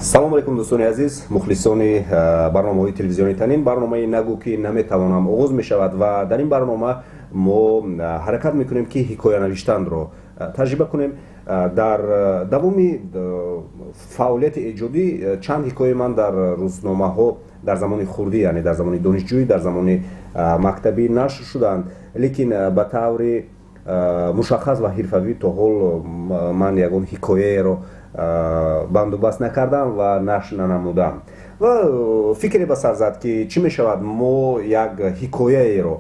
салом алейкум дӯстони азиз, мухлисони барномаҳои телевизиони танин. барномаи нагӯ ки наметавонам оғоз мешавад ва дар ин барнома мо ҳаракат мекунем ки ҳикоя навиштанро таҷриба кунем. дар давоми фаъолияти эҷодӣ чанд ҳикояи ман дар рӯзномаҳо дар замони хурдӣ, яъне дар замони донишҷӯӣ, дар замони мактабӣ нашр шуданд, лекин ба таври мушаххас ва ҳирфавӣ то ҳол ман ягон ҳикояеро бандубаст накардам ва нашр нанамудам ва фикре ба сар зад ки чӣ мешавад мо як ҳикояеро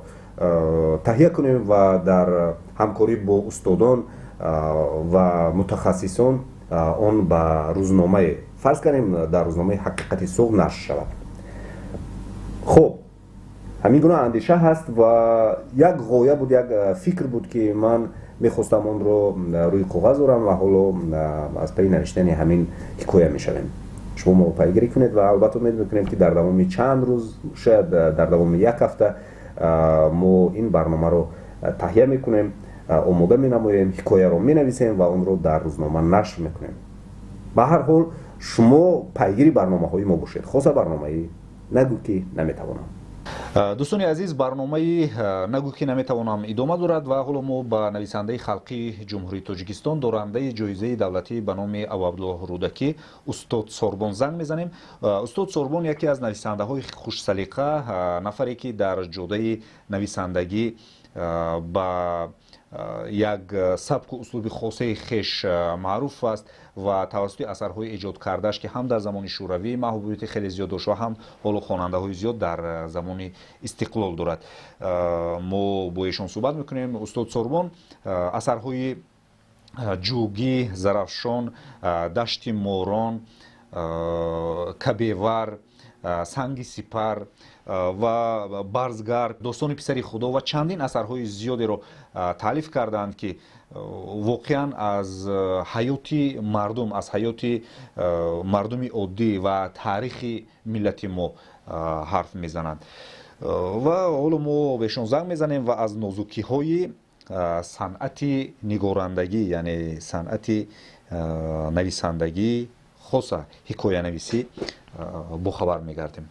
таҳия кунем ва дар ҳамкорӣ бо устодон ва мутахассисон он ба рӯзномае, фарз канем дар рӯзномаи ҳақиқати суғ нашр шавад. хуб, ҳамин гуна андеша ҳаст ва як ғоя буд, як фикр буд ки ман мехостам онро рӯи коғаз орам ва ҳоло аз паи навиштани ҳамин ҳикоя мешавем. шумо мо пайгирӣ кунед ва албатта умед мекунем ки дар давоми чанд рӯз, шояд дар давоми як ҳафта мо ин барномаро таҳия мекунем, омода менамоем, ҳикояро менависем ва онро дар рӯзнома нашр мекунем. ба ҳар ҳол шумо пайгири барномаҳои мо бошед, хоса барномаи нагӯ ки наметавонам. дӯстони азиз, барномаи нагӯ ки наметавонам идома дорад ва ҳоло мо ба нависандаи халқии ҷумҳурии Тоҷикистон, дорандаи ҷоизаи давлатӣ ба номи Авабдуллоҳ Рӯдакӣ, устод Сорбон занг мезанем. устод Сорбон яке аз нависандаҳои хушсалиқа, нафаре ки дар ҷодаи нависандагӣ ба як сабку услуби хосаи хеш маъруф аст ва тавассути асарҳои эҷод кардааш ки ҳам дар замони шӯравӣ маҳбубияти хеле зиёд дошт ва ҳам ҳоло хонандаҳои зиёд дар замони истиқлол дорад. мо бо эшон суҳбат мекунем. устод Сорбон асарҳои ҷӯгӣ, зарафшон, дашти морон, кабевар, санги сипар ва барзгард, достони писари худо ва чандин асарҳои зиёдеро таълиф карданд ки воқеан аз ҳаёти мардум, аз ҳаёти мардуми оддӣ ва таърихи миллати мо ҳарф мезананд. ва ҳоло мо бешон занг мезанем ва аз нозукиҳои санъати нигорандагӣ, яъне санъати нависандагӣ, хоса ҳикоянависӣ бохабар мегардем.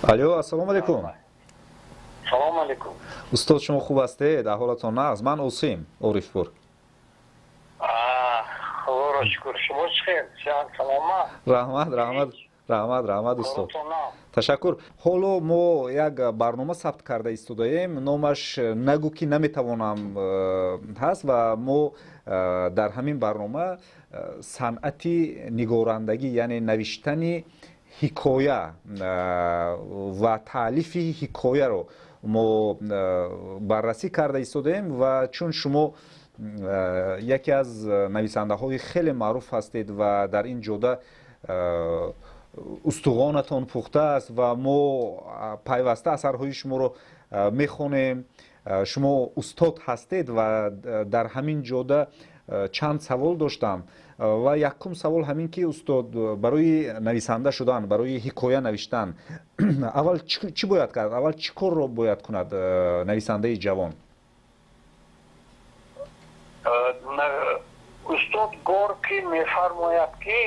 алё, ассалому алайкум. салому алайкум. устод, шумо хуб ҳастед? аҳволатон нағз? ман Осим Орифпур. худоро шукр. шумо чӣ хел? сиҳат саломат? раҳмат устод. ташаккур. ҳоло мо як барнома сабт карда истодаем, номаш нагӯ ки наметавонам ҳаст ва мо дар ҳамин барнома санъати нигорандагӣ, яъне навиштани ҳикоя ва таълифи ҳикояро мо баррасӣ карда истодаем ва чун шумо яке аз нависандаҳои хеле маъруф ҳастед ва дар ин ҷода устуғонатон пухта аст ва мо пайваста асарҳои шуморо мехонем. шумо устод ҳастед ва дар ҳамин ҷода чанд савол доштам ва якум савол ҳамин ки устод, барои нависанда шудан, барои ҳикоя навиштан аввал чӣ бояд кард? аввал чӣ корро бояд кунад нависандаи ҷавон? устод Горкий мефармояд ки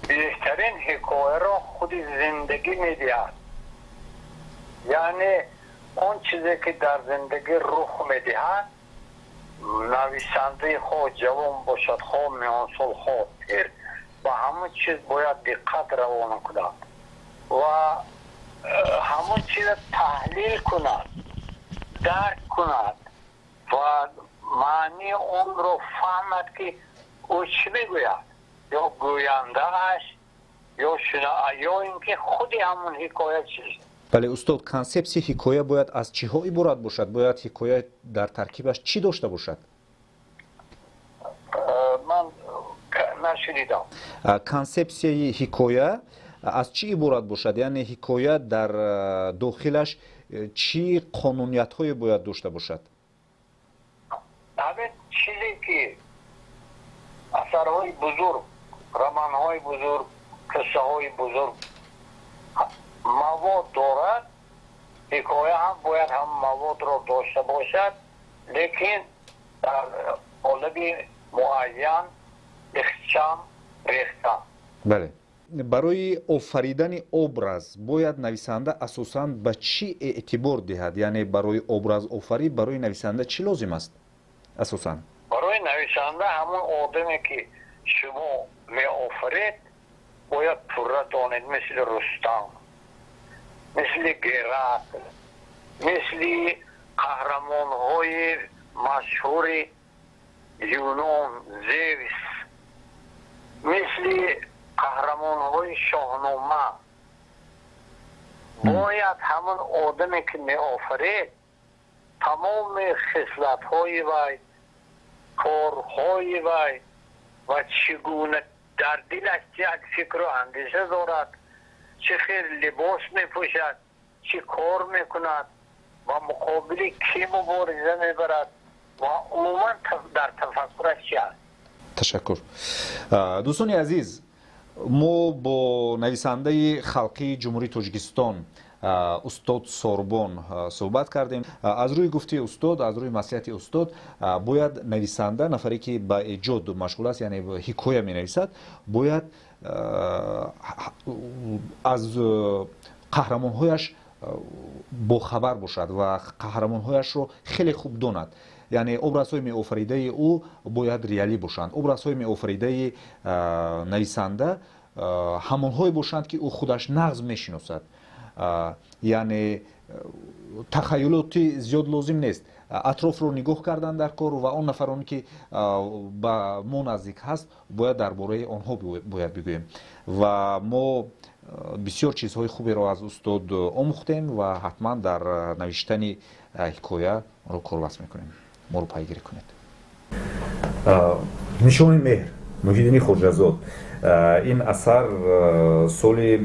беҳтарин ҳикояро худи зиндагӣ медиҳад, яъне он чизе ки дар зиндагӣ рух медиҳад, нависандаи хо ҷавон бошад, хо меҳонсол, хо пир, ба ҳамон чиз бояд диққат равона кунад ва ҳамон чизро таҳлил кунад, дарк кунад ва маънии онро фаҳмад ки ӯ чӣ мегӯяд, ё гӯяндааш ё ин ки худи ҳамон ҳикоя чист. бале устод, консепсияи ҳикоя бояд аз чиҳо иборат бошад? бояд ҳикоя дар таркибаш чӣ дошта бошад? ман нашунидам. консепсияи ҳикоя аз чӣ иборат бошад? яъне ҳикоя дар дохилаш чӣ қонуниятҳое бояд дошта бошад? ҳамин чизе ки асарҳои бузург, романҳои бузург, қиссаҳои бузург мавод дорад, حکایه هم باید هم مواد رو داشته باشد، لیکن در قالب معین اخچام ریختم. بله. برای آفریدن ابراز باید نویسنده اساساً به چی اعتبار دهد؟ یعنی برای ابراز آفرید برای نویسنده چی لازم است اساساً؟ برای نویسنده همون آدمی که شما می آفرید باید پوره دانید، مثل رستم، مثل گرات، مثل قهرمان های مشهور یونان، زیوس، مثل قهرمان های شاهنامه. باید همون آدمی که می آفرید تمام خصلت های وی، کارهای وی و چگونه در دلش چه فکر و اندیشه دارد، چه خیر لباس می پوشد، چه کار می کند و مقابل کی مبارزه می برد و عموما در تفکرش چی است. تشکر. دوستان عزیز، ما با نویسنده خلقی جمهوری تاجیکستان استاد سوربون صحبت کردیم. از روی گفته استاد، از روی نصیحت استاد، باید نویسنده، نفری که به ایجاد مشغول است، یعنی حکایه می نویسد، باید از قهرمانهایش با خبر باشد و قهرمانهایش رو خیلی خوب داند. یعنی ابرازهای می آفریده او باید ریالی باشند. ابرازهای می آفریده نویسنده همانهایی باشند که او خودش نغز می شناسد. یعنی تخیلاتی زیاد لازم نیست. اطراف رو نگاه کردن در کار و آن نفرانی که با ما نزدیک هست باید درباره آنها باید بگوییم. و ما بسیار چیزهای خوبی را از استاد آموختیم و حتما در نوشتن حکایه رو کاربست میکنیم. ما رو پیگیری کنید. نشان مهر محیدین خوجازاد، این اثر سال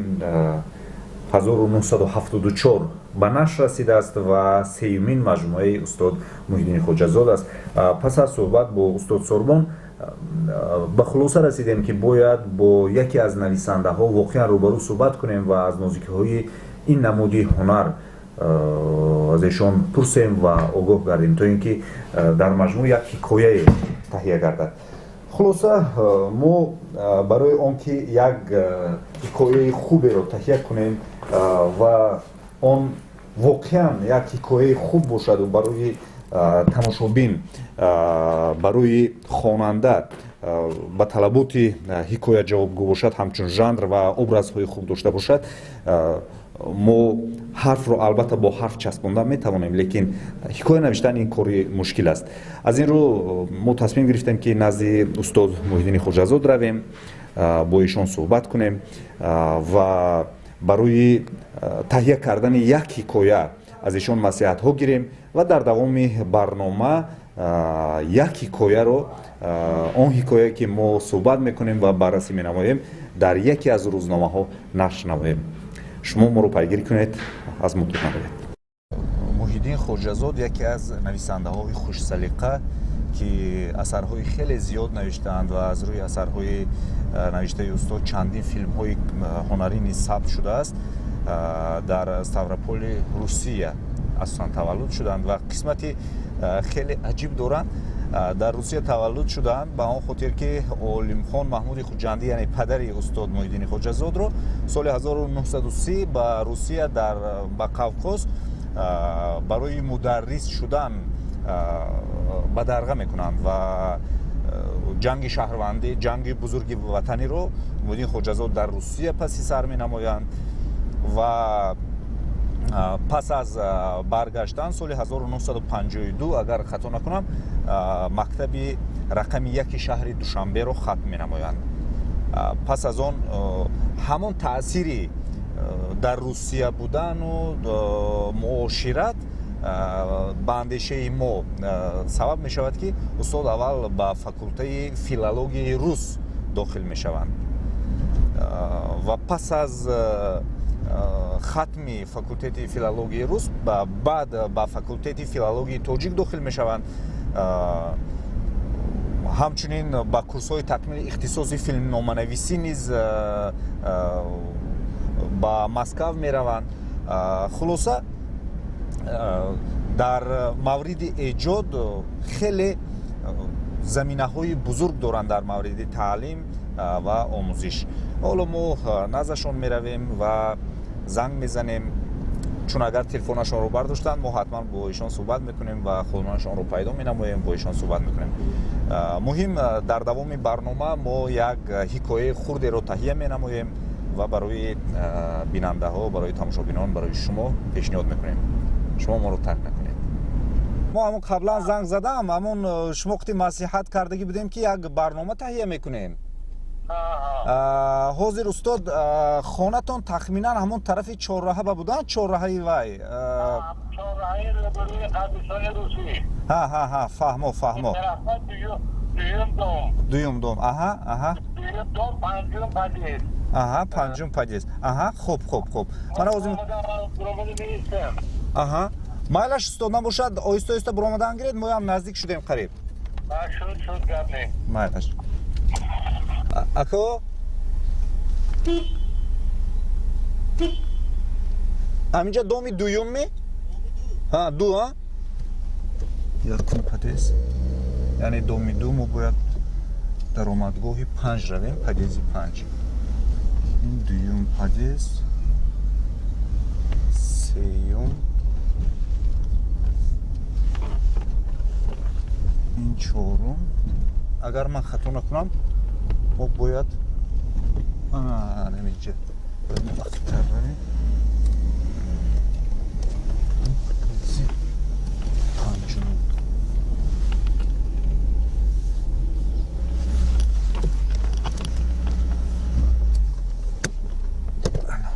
1974 به نشر رسیده است و سیومین مجموعه استاد محیدین خوجازاد است. پس از صحبت با استاد سوربون به خلاصه رسیدیم که باید با یکی از نویسنده ها واقعا روبرو صحبت کنیم و از نازکی های این نمودی هنر از ایشان پرسیم و آگاه گردیم تا اینکه در مجموع یک حکایه تهیه گردد. خلاصه ما برای آنکه یک حکایه خوبی را تهیه کنیم و آن واقعا یک حکایه خوب باشد و برای تماشابین، برای خواننده با طلبات حکایه جوابگو باشد، همچون ژانر و ابرازهای خوب داشته باشد، ما حرف رو البته با حرف چسباندن میتوانیم، لیکن حکایه نوشتن این کاری مشکل است. از این رو ما تصمیم گرفتیم که نزد استاد محیدین خوجازاد رویم، با ایشان صحبت کنیم و برای تهیه کردن یک حکایه از ایشان نصیحت ها گیریم و در دوام برنامه یک حکایه رو، آن حکایه که ما صحبت میکنیم و بررسی مینماییم، در یکی از روزنامه ها نشر نماییم. شما ما رو پیگیری کنید، از ما دور نروید. محیدین خوجازاد یکی از نویسنده های خوش سلیقه که اثرهای خیلی زیاد نوشتند و از روی اثرهای نوشته استاد چندین فیلم های هنری نیز ثبت شده است. در ستاوروپول روسیه اصلا تولد شدند و قسمتی خیلی عجیب دارند. در روسیه تولد شدند به آن خاطر که عالم خان محمود خوجندی، یعنی پدری استاد محیدین خوجازاد رو سال 1930 به روسیه به قوقاز برای مدرس شدن بدرقه میکنند و جنگ شهروندی، جنگ بزرگ وطنی رو محیدین خوجازاد در روسیه پسی سر می نمایند و پس از برگشتن سال 1952 اگر خطا نکنم مکتب رقم 1 شهر دوشنبه رو ختم می نمایند. پس از آن همون تأثیری در روسیه بودن و معاشرت به اندیشه ما سبب می شود که استاد اول به فاکولته فیلولوژی روس داخل می شوند و پس از ختم فاکولته فیلولوژی روس بعد به فاکولته فیلولوژی تاجیک داخل می شوند. همچنین با کورس های تکمیل اختصاصی فیلمنامه نویسی نیز با مسکو می روند. خلاصه дар мавриди эҷод хеле заминаҳои бузург доранд дар мавриди таълим ва омӯзиш. ҳоло мо наздашон меравем ва занг мезанем, чун агар телефонашонро бардоштанд мо ҳатман бо ишон суҳбат мекунем ва худмонашонро пайдо менамоем, бо ишон суҳбат мекунем. муҳим дар давоми барнома мо як ҳикояи хурдеро таҳия менамоем ва барои бинандаҳо, барои тамошобинон, барои шумо пешниҳод мекунем. шумо моро тарк накунед. мо ҳамон қаблан занг задам, ҳамон шумо вақти масиҳат кардагӣ будем ки як барнома таҳия мекунем. ҳозир устод хонатон тахминан ҳамон тарафи чорраҳа ба буданд, чорраҳаи вай чорраҳаи рӯбарӯи қабристони русӣ. фаҳмо дуюм дом. дуюм дом панҷум падест. панҷум падест. хуб мана ҳозир майлаш устод набошад, оҳиста биромадан гиред, мо ҳам наздик шудем қариб. шуд гап не. майлаш ако ҳаминҷа доми дуюмми? ду якум падез, яъне доми ду мо бояд даромадгоҳи 5 равем, падези 5. ин дуюм падез, сеюм, ин чорум. агар ман хато накунам мо бояд наминҷа вақтитар равем. панҷум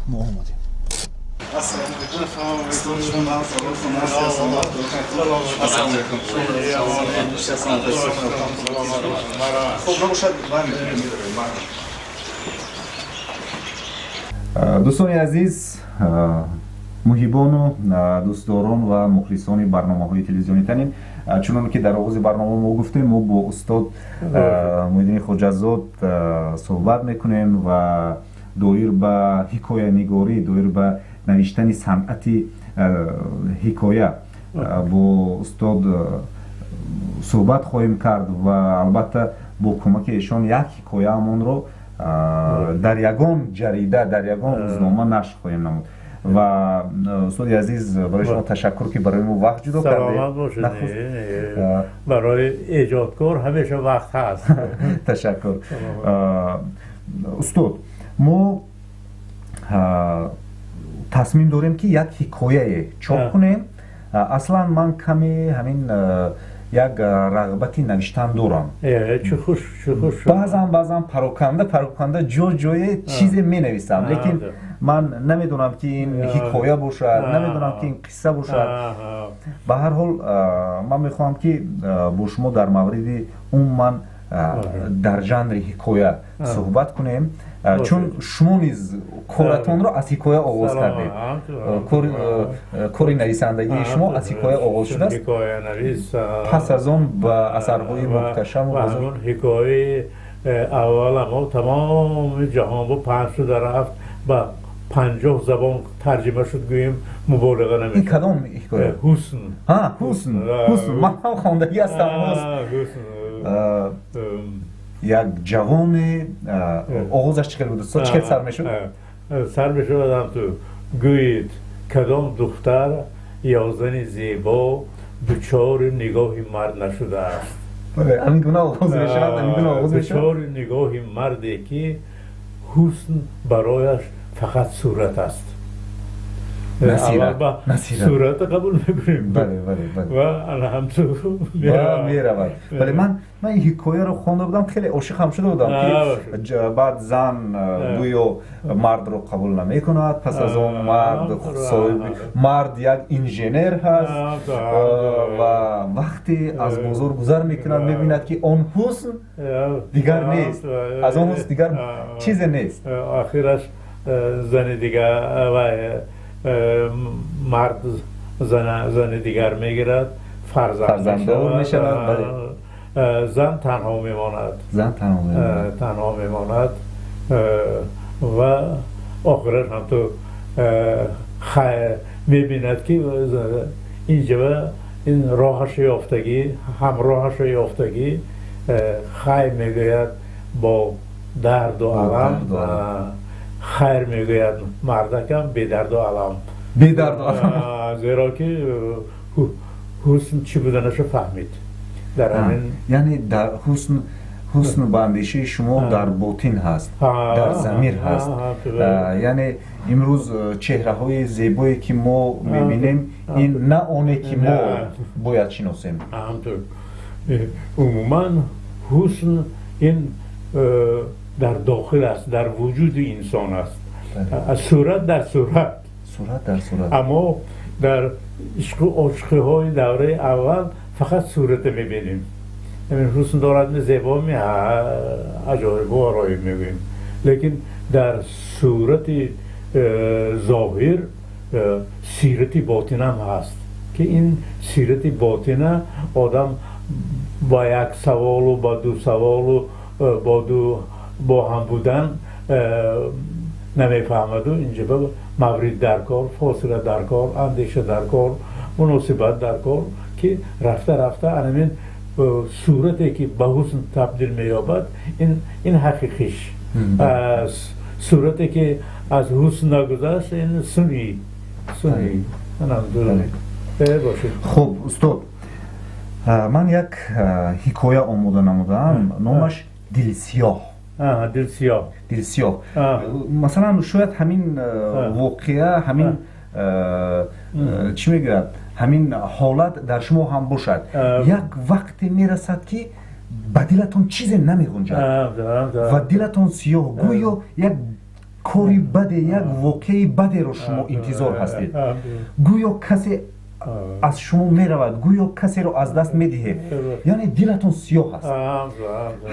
мо омадем. дӯстони азиз, муҳибону дӯстдорон ва мухлисони барномаҳои телевизиони танин, чуноне ки дар оғози барнома мо гуфтем, мо бо устод Муҳиддини Хоҷазод суҳбат мекунем ва доир ба ҳикоянигорӣ, доир ба навиштани санъати ҳикоя бо устод суҳбат хоҳем кард ва албатта бо кӯмаки эшон як ҳикояамонро дар ягон ҷарида, дар ягон рӯзнома нашр хоҳем намуд. ва устоди азиз, барои шумо ташаккур ки барои мо вақт ҷудо кардед. саломат бошед. барои эҷодкор ҳамеша вақт ҳаст. ташаккур. устод, мо тасмим дорем ки як ҳикояе чоп кунем. аслан ман каме ҳамин як рағбати навиштан дорам. чӣ хуш. баъзан пароканда ҷое чизе менависам, лекин ман намедонам ки ин ҳикоя бошад, намедонам ки ин қисса бошад. ба ҳар ҳол ман мехоҳам ки бо шумо дар мавриди умуман дар ҷанри ҳикоя суҳбат кунем, чун шумо низ коратонро аз ҳикоя оғоз кардед. кори нависандагии шумо аз ҳикоя оғоз шудааст. пас аз он ба асарҳои муҳташаму ҳикояи аввал мо тамоми ҷаҳонбо паҳн шуда рафт, ба 50 забон тарҷима шуд, гӯем муболиға намешавад. ин кадом ҳикоя? ҳусн. ман ҳам хондагӣ ҳастам. як ҷавоне оғозаш чӣ хел буд? чӣ хел сар мешуд? сар мешудам ту гӯед кадом духтар ё зани зебо дучори нигоҳи мард нашудааст. ҳамин гуна оғоз мешавад. дучори нигоҳи марде ки ҳусн барояш фақат сурат аст. сурата қабул мекунем ва ҳамчун меравад. вале ман ин ҳикояро хонда будам, хеле ошиқам шуда будам ки баъд зан гӯё мардро қабул намекунад, пас аз он мард як инженер ҳаст ва вақте аз бозор гузар мекунад мебинад ки он ҳусн дигар нест, аз он ҳусн дигар чизе нест. ахираш зани дигар мард зани дигар мегирад, фарзанддор мешавад, зан танҳо мемонад ва охираш ҳам ту می‌بیند که اینجا این راهش یافتگی همراهش یافتگی خیر میگوید با درد و علم خیر میگوید مردکم بی درد و علم بی درد و علم زیرا که حسن چی بودنش فهمید در همین یعنی در حسن به اندیشه شما در باطن هست در ضمیر هست یعنی امروز چهره های زیبایی که ما میبینیم این نه آنه که ما باید شناسیم همطور عموما حسن این در داخل است در وجود انسان است از صورت در صورت اما در عشق و عاشقی های دوره اول فقط صورت میبینیم همین حسن دارد زیبا عجایب و آرایب میگویم لیکن در صورت ظاهر سیرت باطن هم هست که این سیرت باطن آدم با یک سوال و با دو سوال و با هم بودن نمیفهمد و اینجا مورد در کار، فاصله در کار، اندیشه در کار، مناسبت در کار که رفته همین صورتی که به حسن تبدیل می‌یابد این حقیقیش صورتی که از حسن نگذشت این سنی خب استاد من یک حکایه آماده نمودم نامش دل سیاه مثلا شاید همین واقعه همین چی میگوید همین حالت در شما هم باشد یک وقتی میرسد که به دلتون چیزی نمیگنجد و دلتون سیاه گویا یک کاری بده یک واقعی بده رو شما انتظار هستید گویا کسی از شما میرود گویا کسی رو از دست میدهید یعنی دلتون سیاه هست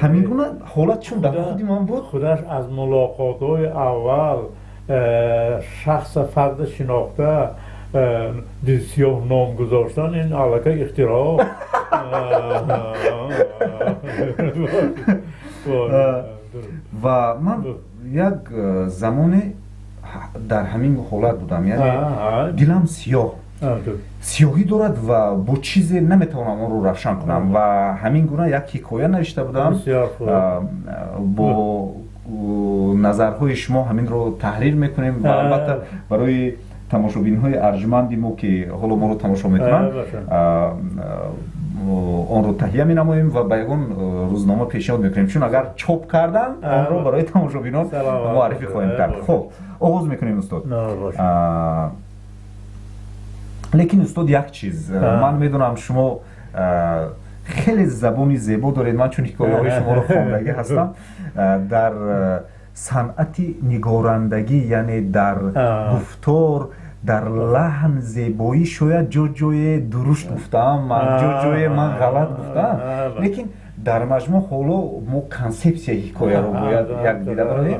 همین گونه حالت چون در خودی من بود خودش از ملاقات های اول شخص فرد شناخته دل سیاه نام گذاشتن این علاقه اختراع و من یک زمان در همین حالت بودم یعنی دلم سیاهی دارد و با چیزی نمیتونم آن رو روشن کنم و همین گونه یک حکایه نوشته بودم با نظرهای شما همین رو تحریر میکنیم و البته برای تماشابین های ارجمندی ما که حالا ما رو تماشا میکنن آن رو تهیه می نماییم و به یگان روزنامه پیشنهاد میکنیم چون اگر چاپ کردن آن رو برای تماشابینان معرفی خواهیم کرد خب آغاز میکنیم استاد لیکن استاد یک چیز من میدونم شما خیلی زبانی زیبا دارید من چون حکایه های شما رو خواندگی هستم در صنعت نگارندگی یعنی در گفتار در لحن زیبایی شاید جای درست گفتم جای من غلط گفتم لیکن در مجموع حالا ما کانسپسیه حکایه رو باید یک دیده براییم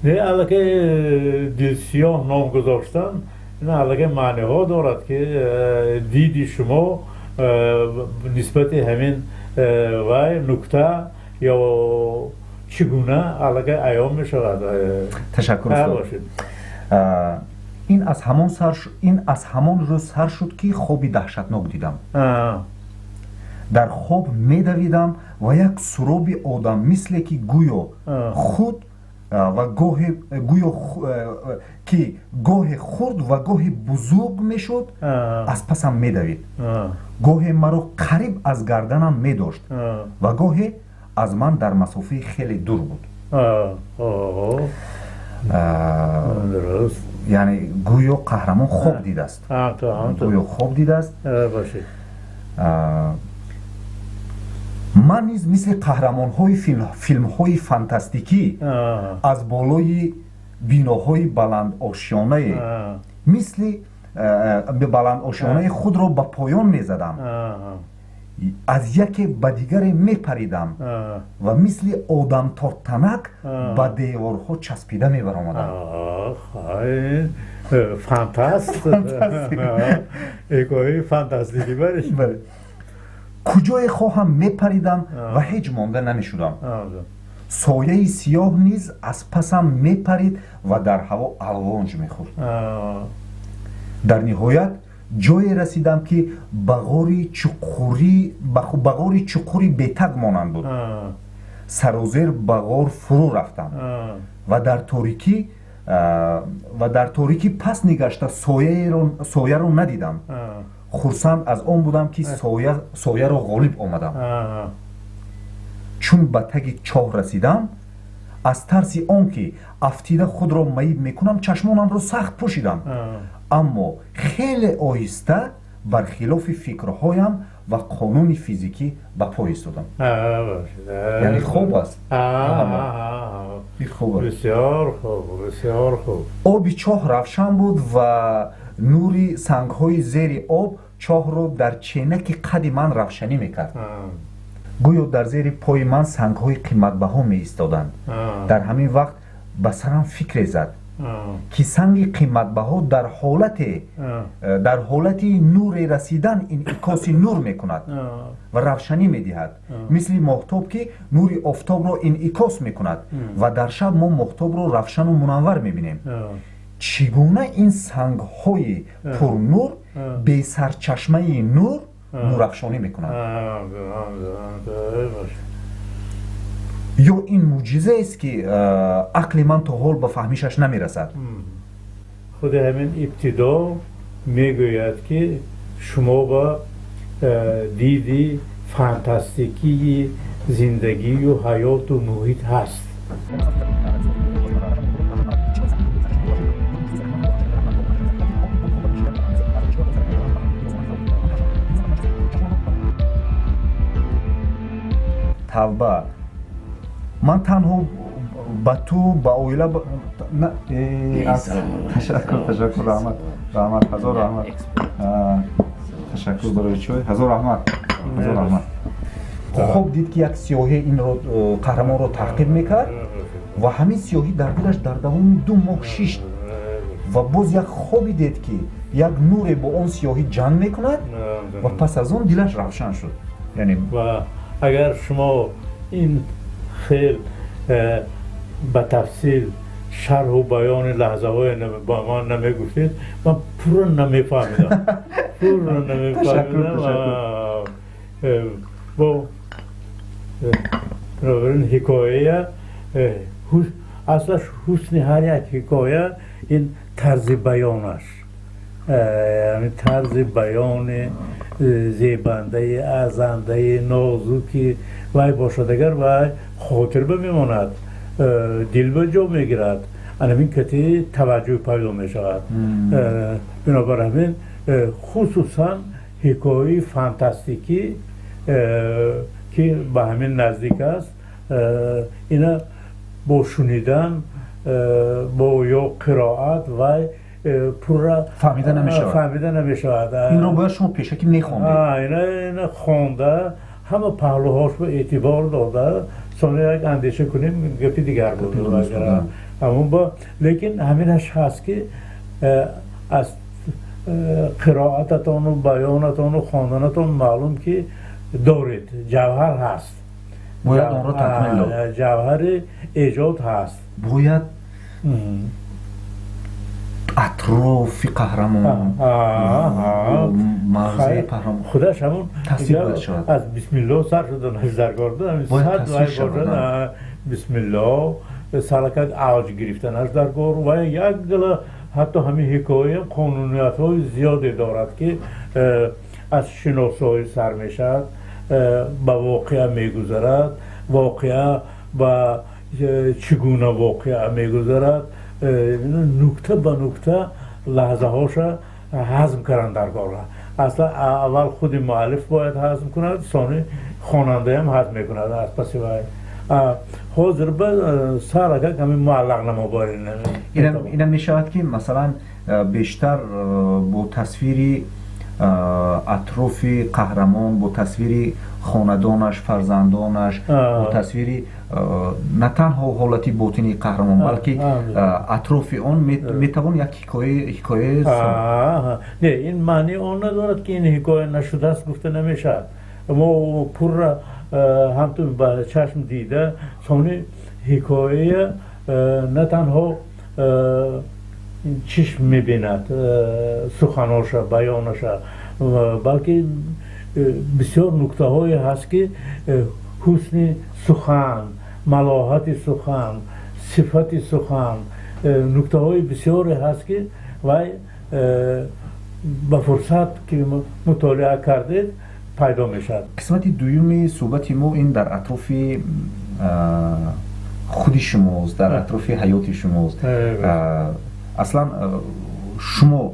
نه علاقه دل سیاه نام گذاشتن این علاقه معنی ها دارد که دیدی شما نسبت همین و نکته یا چگونه علاقه ایام می شود تشکر استاد این از همان روز سر شد که خوابی دهشتناک دیدم در خواب می دویدم و یک سراب آدم مثل که گویا خود و گاه خرد و گاه بزرگ می شد از پسم می دوید گاه مرا قریب از گردنم می داشت و گاهی از من در مسافه خیلی دور بود یعنی گویا قهرمان خواب دیده است گویا خواب دیده است من نیز مثل قهرمان های فیلم های فانتاستیکی از بالای بیناهای بلند آشیانه مثل بلند آشیانه خود را به پایان می زدم از یکی به دیگری می پریدم و مثل آدم تنک به دیوارها چسبیده می برآمدم فانتاستیکی کجای خواهم می پریدم و هیچ مانده نمی شدم сояи сиёҳ низ аз пасам мепарид ва дар ҳаво алвонҷ мехӯрд. дар ниҳоят ҷое расидам ки ба ғори чуқури бетаг монанд буд. сарозер ба ғор фурӯ рафтам ва дар торикӣ пас нигашта сояро надидам. хурсанд аз он будам ки сояро ғолиб омадам. чун ба таги чоҳ расидам, аз тарси он ки афтида худро маиб мекунам, чашмонамро сахт пӯшидам. аммо хеле оҳиста бархилофи фикрҳоям ва қонуни физикӣ ба по истодам. яъне хоб аст. бисёр хуб. оби чоҳ равшан буд ва нури сангҳои зери об чоҳро дар ченаки қади ман равшанӣ мекард. гӯё дар зери пои ман сангҳои қиматбаҳо меистоданд. дар ҳамин вақт ба сарам фикре зад ки санги қиматбаҳо дар ҳолати нуре расидан инъикоси нур мекунад ва равшанӣ медиҳад, мисли моҳтоб ки нури офтобро инъикос мекунад ва дар шаб мо моҳтобро равшану мунаввар мебинем. чӣ гуна ин сангҳои пурнур бесарчашмаи нур нурафшонӣ мекунад? ё ин мӯъҷизаест ки ақли ман то ҳол ба фаҳмишаш намерасад. худи ҳамин ибтидо мегӯяд ки шумо ба диди фантастикии зиндагию ҳаёту муҳит ҳаст. тавба, ман танҳо ба ту ба оила ташаккур раҳмат ҳазор раҳмат ташаккур барои чой ҳазор раҳмат. хоб дид ки як сиёҳе инро қаҳрамонро таъқиб мекард ва ҳамин сиёҳӣ дар дилаш дар давоми 2 моҳ шишт ва боз як хоби дид ки як нуре бо он сиёҳӣ ҷанг мекунад ва пас аз он дилаш равшан шуд. ва агар шумо ин хел ба тафсил шарҳу баёни лаҳзаҳое ба ман намегуфтед, ман пурра намефаҳмидам. бо бинобарин ҳикоя аслаш ҳусни ҳар як ҳикоя ин тарзи баёнаш, яъне тарзи баёни зебандаи арзандаи нозуки вай бошад. агар вай хотирба мемонад, дил ба ҷо мегирад, анамин кати таваҷҷӯҳ пайдо мешавад. бинобар ҳамин хусусан ҳикояи фантастикӣ ки ба ҳамин наздик аст, ина бо шунидан бо ё қироат вай пурра фаҳмида намешавад. инро бояд шумо пешакӣ мехондед. ина хонда ҳама паҳлӯҳош ба эътибор дода сони як андеша кунем гапи дигар буд. лекин ҳаминаш ҳаст ки аз қироататону баёнатону хонданатон маълум ки доред ҷавҳар ҳаст, бояд онро такмил дод. ҷавҳари эҷод ҳаст. бояд атрофи қаҳрамон мағзаи қаҳрамон худаш ҳамон тасвир бояд шавад. аз бисмиллоҳ сар шуда назаргорда бисмиллоҳ саракат авҷ гирифтанаш дар гор ва як гала ҳатто ҳамин ҳикоя қонуниятҳои зиёде дорад ки аз шиносоӣ сар мешавад, ба воқеа мегузарад, воқеа ба чӣ гуна воқеа мегузарад, нукта ба нукта лаҳзаҳоша ҳазм кардан дар гора. аслан аввал худи муаллиф бояд ҳазм кунад, сони хонандаам ҳазм мекунад аз паси вай. ҳозир ба сарака ҳамин муаллақ намобарин. ина мешавад ки масалан бештар бо тасвири атрофи қаҳрамон, бо тасвири хонадонаш, фарзандонаш, бо тасвири на танҳо ҳолати ботини қаҳрамон, балки атрофи он метавон як ҳикоя. не, ин маъни он надорад ки ин ҳикоя нашудааст гуфта намешавад. мо пурра ҳамтун ба чашм дида сони حکایه نه تنها چشم میبیند سخناش بیانش بلکه بسیار نکته های هست که حسن سخن ملاحت سخن صفت سخن نکته های بسیاری هست که وای با فرصت که مطالعه کردید پیدا میشد. قسمت دومی صحبت ما این در اطراف خود شماست، در اطراف حیات شماست. اصلا شما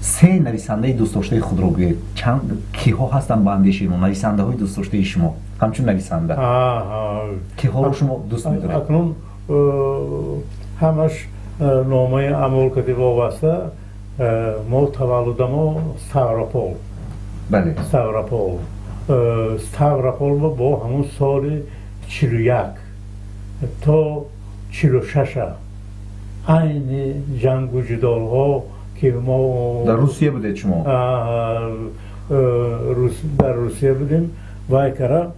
سه نویسنده دوست داشته خود رو بگویید، چند کیها هستن با اندیشه ما نویسنده های دوست داشته شما همچون نویسنده کیها رو شما دوست می‌دارید؟ اکنون همش نامه عمل کردی وابسته ما تولد ما ستاوروپول. بله ستاوروپول با همون سال 41 تا 46 این جنگ و جدال ها که ما در روسیه بودید شما؟ در روسیه بودیم و کرا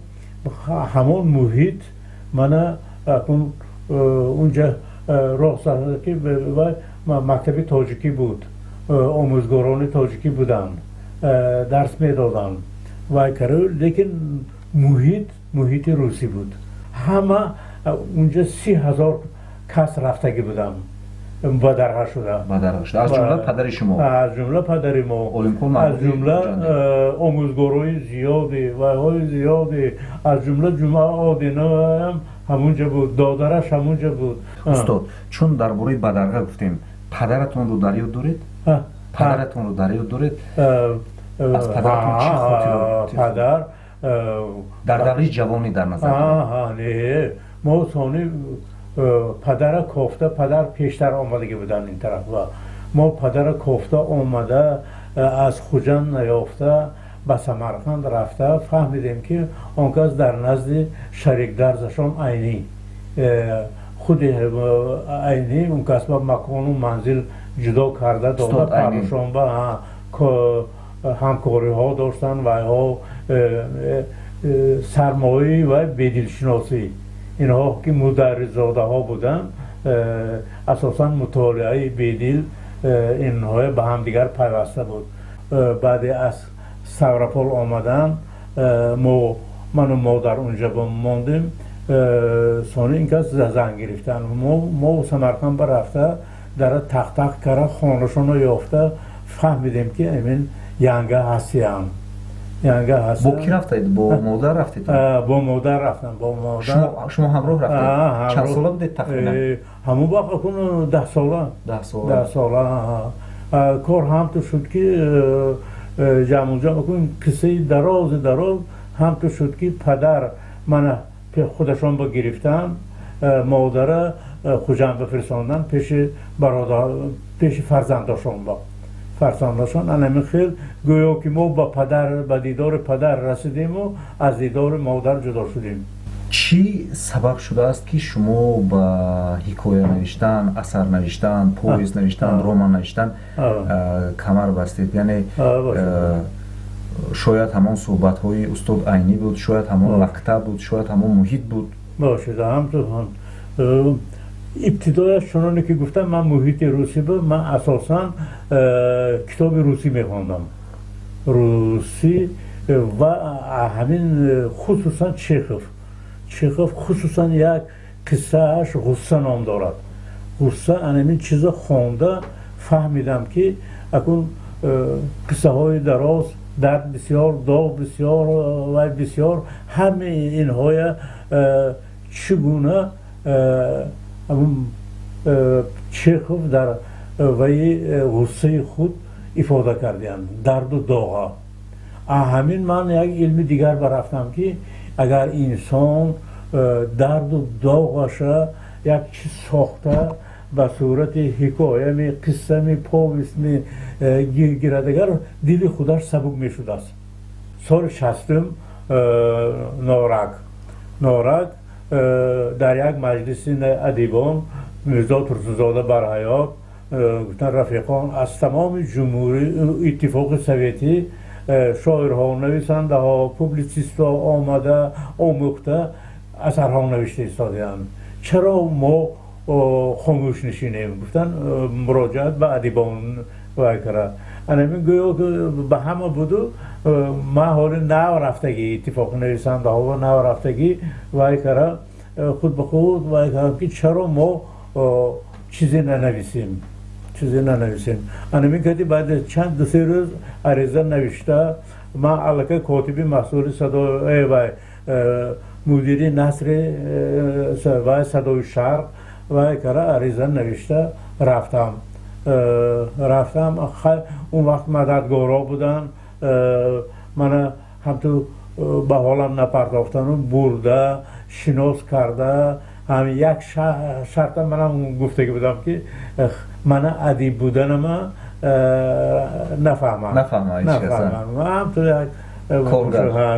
همون محیط من اکن اونجا راه ساخته که مکتب تاجیکی بود، آموزگاران تاجیکی بودن، درس میدادن و کرا لیکن محیط روسی بود. همه اونجا 30,000 کس رفتگی بودم بدرها شده. از جمله پدر شما؟ از جمله پدر ما، از جمله آموزگارای زیادی و های زیادی، از جمله جمعه آدینه هم همونجا بود، دادرش همونجا بود. استاد چون درباره بدرها گفتیم، پدرتون رو در یاد دارید؟ پدرتون رو در یاد دارید؟ از پدرتون چی خاطرات؟ پدر در دوره جوانی در نظر نه ما ثانی پدر کوفته پدر پیشتر آمدگی بودن این طرف و ما پدر کوفته آمده از خوجند نیافته به سمرقند رفته فهمیدیم که آن کس در نزد شریک درزشان عینی خود عینی اون کس با مکان و منزل جدا کرده داده پرشان به همکاری ها داشتن و ها سرمایه‌ای و بدیلشناسی اینها که مدرس‌زاده ها بودن اساساً مطالعه بدیل اینها به هم دیگر پیوسته بود. بعد از ستاوروپول آمدن من و مادر اونجا ماندیم ثانی این کس زن گرفتن ما سمرقند برفته در تق کرده خانه‌شان رو یافته فهمیدیم که امین ینگه هستیم. با کی رفتید؟ با مادر رفتید؟ با مادر رفتم. با مادر شما همراه رفتید؟ چند ساله بودید تقریبا؟ همون وقت اکنون 10 ساله. 10 ساله کار هم تو شد که جمع اکنون کسی دراز هم تو شد که پدر من خودشان با گرفتن مادر خوجم بفرستاندن پیش برادر پیش فرزنداشان با فرزنداشان انمی خیل گویا که ما با دیدار پدر رسیدیم و از دیدار مادر جدا شدیم. چی سبب شده است که شما با حکایه نوشتن، اثر نوشتن، پویز نوشتن، رمان نوشتن کمر بستید؟ یعنی شاید همان صحبت های استاد عینی بود، شاید همان مکتب بود، شاید همان محیط بود. باشد همچنان ابتدایش چنانه که گفتم من محیط روسی بود. من اساساً کتاب روسی میخواندم، روسی و همین خصوصاً چخوف خصوصاً یک قصهش غصه نام دارد. غصه همین چیزا خوانده فهمیدم که اکنون قصه های دراز درد بسیار داغ بسیار و بسیار همه اینهای چگونه چخوف در وی غصه خود افاده کردند، درد و داغ. همین من یک علم دیگر برفتم که اگر انسان درد و داغش یک چیز ساخته به صورت حکایه می قصه می پویست می گیرد دل خودش سبک می شده است. سال 60 نارک در یک مجلس ادیبان میرزا ترسوزاده برحیات گفتن رفیقان از تمام جمهوری اتفاق سویتی شاعرها، نویسنده ها، پوبلیسیست ها آمده آموخته اثرها نوشته ایستادیم. چرا ما خاموش نشینیم؟ گفتن مراجعت به ادیبان وایکره. انا میگویم که به همه بودو ما حال نو رفتگی اتفاق نویسنده ها و نو رفتگی وایکره خود به خود وایکره که چرا ما چیزی ننویسیم. انا میگویم بعد چند دو سه روز عریضه نوشته. ما علاقه کاتبی مسئول صدای و مدیری نصر و صدای شرق و کار عریضه نوشته رفتم. اون وقت مددگارا بودن. من هم تو به حالم نپرداختن برده شناس کرده. هم یک شرط منم گفته بودم که من ادیب بودنم نفهمم. هم تو یک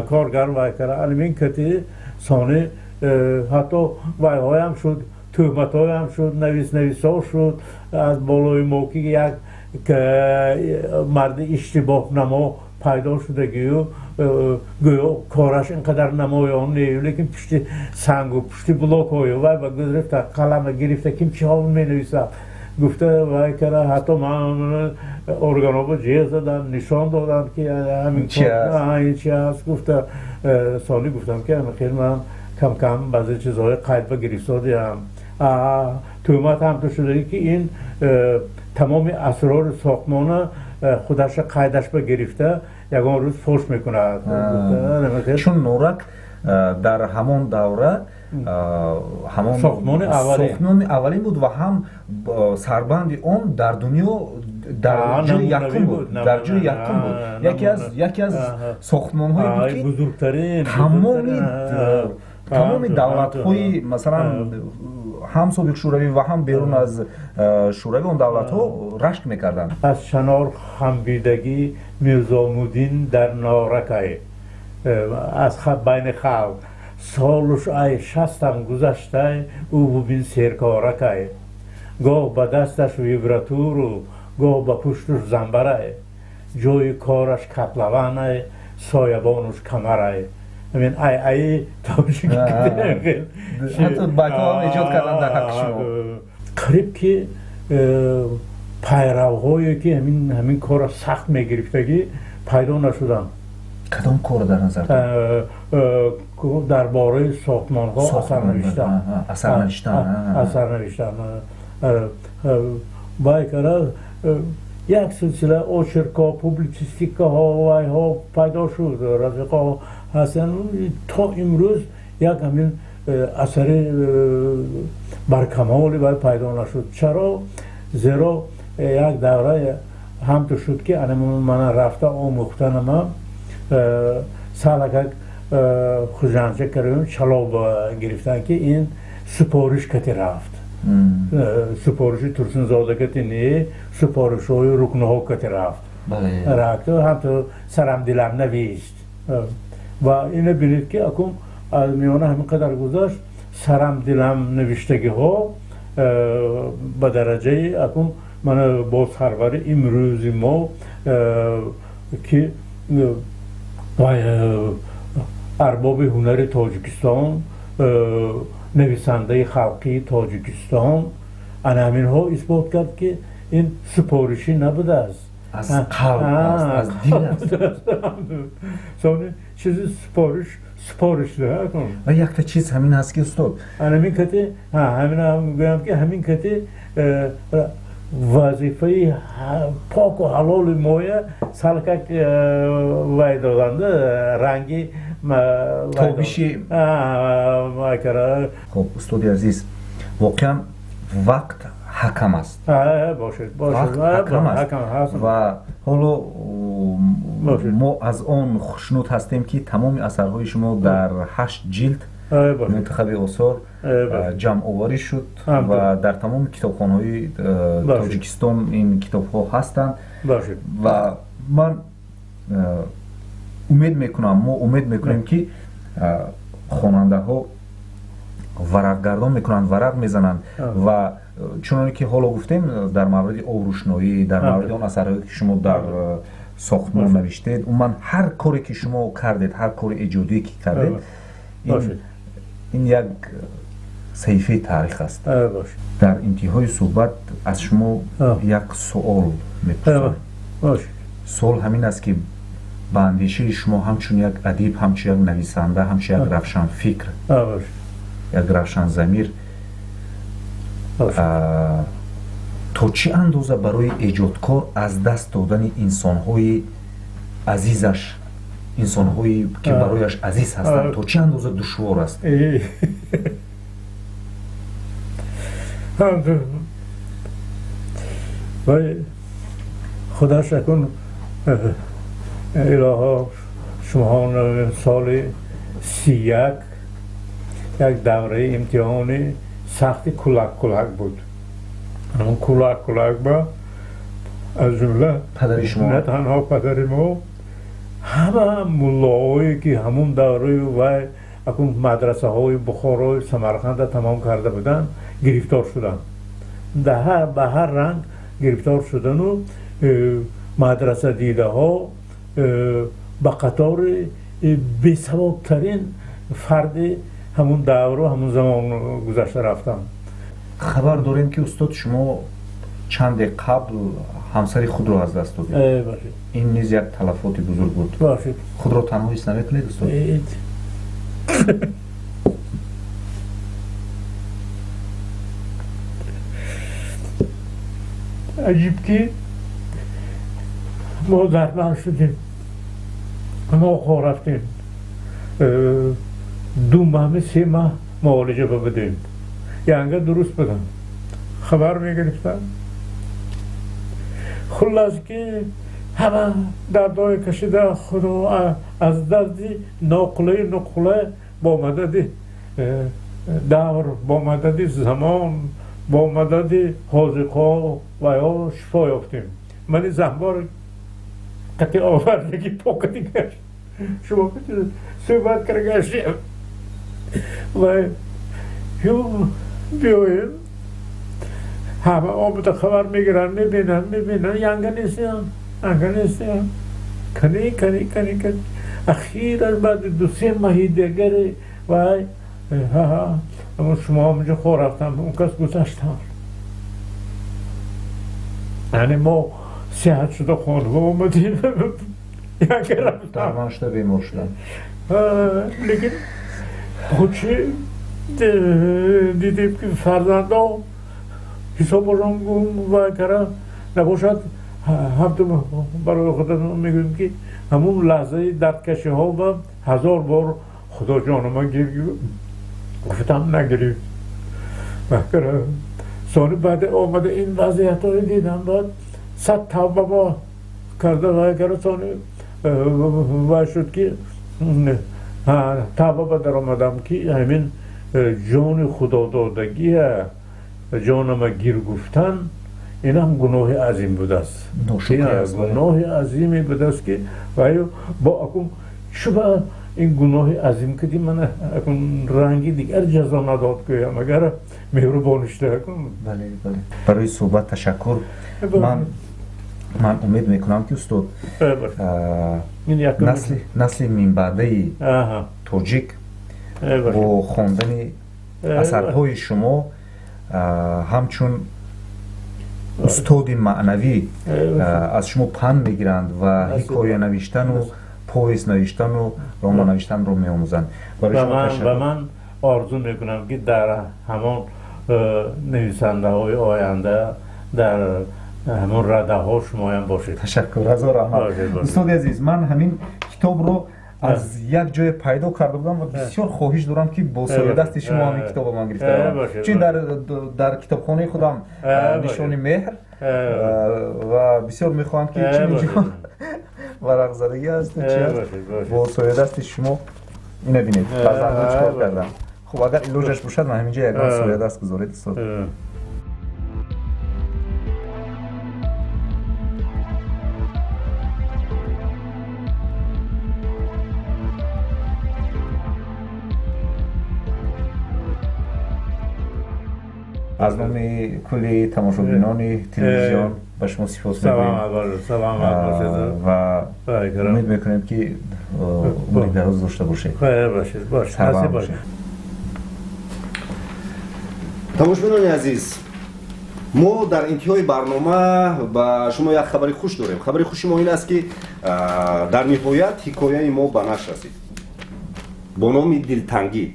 کارگر و کار علمین کتی سانه حتی وای هایم شد، تهمت هایم شد، نویس ها شد از بالای موقعی یک مرد اشتباه نما پیدا شده گویا کارش اینقدر نمایان نیست، لیکن پشت سنگ و پشت بلاک های وای با گذرفته قلم گرفته کم چی ها می نویسه گفته وای کرده. حتی من ارگانو با جیز دادن نشان دادن که همین چی هست. گفته سالی گفتم که خیلی من کم بعضی چیزهای قید و گرفته دیم. تومت هم تو شده که این تمام اسرار ساختمان خودش قیدش به گرفته یکان روز فوش میکنه. چون نورک در همان دوره همان ساختمان اولین بود و هم سربند اون در دنیا در جای یکم بود. یکی از ساختمان هایی بود که بزرگترین تمام دولت های مثلا هم سابق شوروی و هم بیرون از شوروی اون دولت ها رشک میکردن. از شنار خمبیدگی میرزامودین در نارکای از بین خلق سالش ای شستم گذشته او ببین سرکارکای گاه به دستش ویبراتور و گاه به پشتش زنبره جای کارش کتلوانه سایبانش کمره. همین ای تابشی که حتی بایتا هم ایجاد کردن در حق شما. قریب که پیروهایی که همین کار سخت میگرفتگی پیدا نشدن. کدام کار در نظر درباره ساختمان ها اثر نوشتن باید یک سلسله اوچرکا پوبلیسیستیکا ها وای ها پیدا شد. رفیقا هستن تا امروز یک همین اثر برکمالی باید پیدا نشد. چرا؟ زیرا یک دوره هم تو شد که من رفته آموختنم سالک خوشانچه کردیم چلاب گرفتن که این سپارش کتی رفت. سپارشی ترسنزاده کتی نه سپارش های رکنه ها کتی رفت. رفت هم تو سرم دلم نویست و اینه بینید که اکم از میانه همین قدر گذاشت سرم دلم نوشتگی ها به درجه اکم من با سرور امروزی ما که ارباب هنر تاجیکستان نویسنده خلقی تاجیکستان همین ها اثبات کرد که این سپارشی نبوده است، از قلب است، از دل است. سانه چیزی سپارش ده و یک تا چیز همین هست که استاد همین کتی همین هم میگویم که همین کتی وظیفه پاک و حلال مایه سالکک وای دادنده رنگی تابشی. خب استاد عزیز واقعا وقت حکم است. وقت حکم است و حالا ما از آن خوشنود هستیم که تمام اثرهای شما در 8 جلد منتخب آثار جمع آوری شد و در تمام کتابخانه‌های تاجیکستان این کتاب‌ها هستند و من امید میکنم که خواننده‌ها ورقگردان میکنن، ورق میزنن و چونانی که حالا گفتیم در مورد آبروشنایی، در مورد آن اثرهایی که شما در ساختمان نوشتید، من هر کاری که شما کردید، هر کار ایجادی که کردید این یک صحیفه تاریخ است. باشه. در انتهای صحبت از شما یک سوال میپرسم. باشه. سوال همین است که با اندیشه شما همچون یک ادیب، همچون یک نویسنده، همچون یک روشن فکر، باشه. یک روشن ضمیر، تا چه اندازه برای ایجادکار از دست دادن انسان‌های عزیزش، انسان‌هایی که برایش عزیز هستند، تا چه اندازه دشوار است؟ ولی خدا شکر الها شما سال 31 یک دوره امتحان سخت کلک بود. اون کلک با از جمله پدر شما، نه تنها پدر ما، همه ملاهایی که همون دوره و اکون مدرسه های بخارا سمرقند تمام کرده بودن گرفتار شدن. به هر رنگ گرفتار شدن و مدرسه دیده ها به قطار بی‌سوادترین فرد همون دوره و همون زمان گذشته رفتن. خبر داریم که استاد شما چند قبل همسر خود را از دست دادید. این نیز یک تلفات بزرگ بود. باشه. خود را تنها حس نمی‌کنید استاد؟ عجیب که ما درمان شدیم، ما خواه رفتیم 2 ماه 3 ماه معالجه بدیم، یعنی درست بدم خبر میگرفتن. خلاص که همه دردهای کشیده خدا از درد نقله با مدد دور، با مدد زمان، با مدد حاذقها و یا شفا یافتیم. من زنبار قطع آوردگی پاکتی گشت، شما بتونید صحبت کرده گشتیم و بیاییم همه آمده خبر میگیرن، میبینن ینگه نیستیم کنی اخیر از بعد 2-3 ماهی دیگر و اما شما همونجا خواه رفتم، اون کس گذشتن. یعنی ما صحت شده خانه و اومدیم ینگه رفتم درمان شده بیمار شدن. لیکن بچه دیدیم که فرزنده حساب رنگون و کرا نباشد هم برای خودمون میگویم که همون لحظه دردکشی ها و 1000 بار خدا جان من گفتم نگرید و کرا سانی بعد آمده این وضعیت های دیدم بعد 100 توبه با کرده و کرا سانی و شد که توبه در آمدم که همین جان خدا دادگی جان ما گیر گفتن این هم گناه عظیم بوده است. گناه عظیمی بوده است که با اکن شبه این گناه عظیم که من اکن رنگی دیگر جزا نداد که مگر مهربانشته اکن. بله برای صحبت تشکر. من امید میکنم که استاد نسل من بعده تاجیک با خواندن اثرهای شما همچون استاد معنوی از شما پند میگیرند و حکایه نوشتن و پویس نوشتن و رمان نوشتن رو میآموزند. و من آرزو میکنم که در همان نویسنده های آینده در همون رده ها شما هم باشید. تشکر هزار رحمت. استاد عزیز، من همین کتاب رو از یک جای پیدا کرده بودم و بسیار خواهش دارم که با سایه دست شما همین کتاب من گرفته بودم، چون در کتابخانه خودم نشانی مهر و بسیار میخواهم که چه اینجا ورق زدگی هست با سایه دست شما اینه بینید فرزندان چکار کردم. خب اگر ایلوجش باشد من همینجا یک سایه دست گذارید استاد. از نام کلی تماشاگران تلویزیون به شما سپاس می‌گویم و امید میکنیم که امید دراز داشته باشید. خیر باشید. тамошбинони азиз, мо дар интиҳои барнома ба шумо як хабари хуш дорем. Хабари хуши мо ин аст ки дар ниҳоят ҳикояи мо ба нашр расид бо номи дилтангӣ.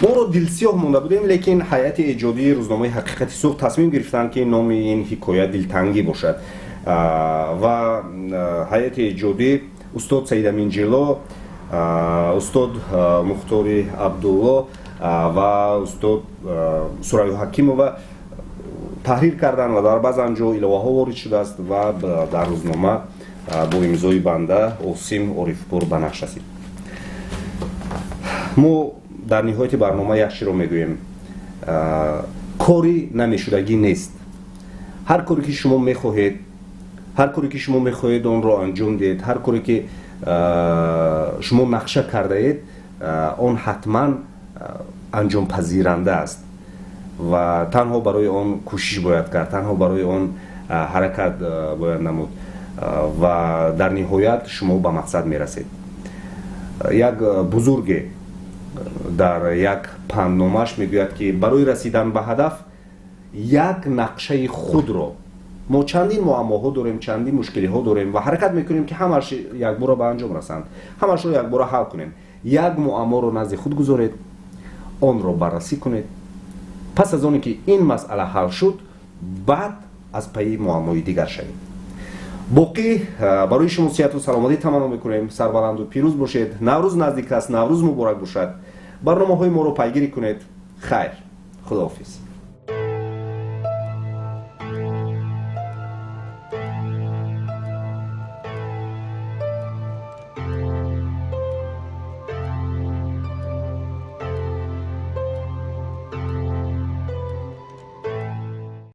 моро дилсиёҳ монда будем, лекин ҳайати эҷодии рӯзномаи ҳақиқати сух тасмим гирифтанд ки номи ин ҳикоя дилтангӣ бошад ва ҳайати эҷодӣ устод Саидамин Ҷело, устод Мухтори Абдулло ва устод Сураю Ҳакимова таҳрир карданд ва дар баъзан ҷо иловаҳо ворид шудааст ва дар рӯзнома бо имзои банда Осим Орифпур ба нашр расид. мо дар ниҳояти барнома як чизро мегӯем: кори намешудагӣ нест. ҳар коре ки шумо мехоҳед, ҳар коре ки шумо мехоҳед онро анҷом диҳед, ҳар коре ки шумо нақша кардаед, он ҳатман анҷомпазиранда аст ва танҳо барои он кӯшиш бояд кард, танҳо барои он ҳаракат бояд намуд ва дар ниҳоят шумо ба мақсад мерасед. як бузурге дар як пандномааш мегӯяд ки барои расидан ба ҳадаф як нақшаи худро, мо чандин муаммоҳо дорем, чандин мушкилиҳо дорем ва ҳаракат мекунем ки ҳамаш якбора ба анҷом расанд, ҳамашро якбора ҳал кунем. як муамморо назди худ гузоред, онро баррасӣ кунед. пас аз оне ки ин масъала ҳал шуд, баъд аз пайи муаммои дигар шавед. боқӣ барои шумо сиҳату саломатӣ таманно мекунем. Сарбаланду пирӯз бошед. наврӯз наздик аст, наврӯз муборак бошад. барномаҳои моро пайгирӣ кунед. хайр, худоҳофиз.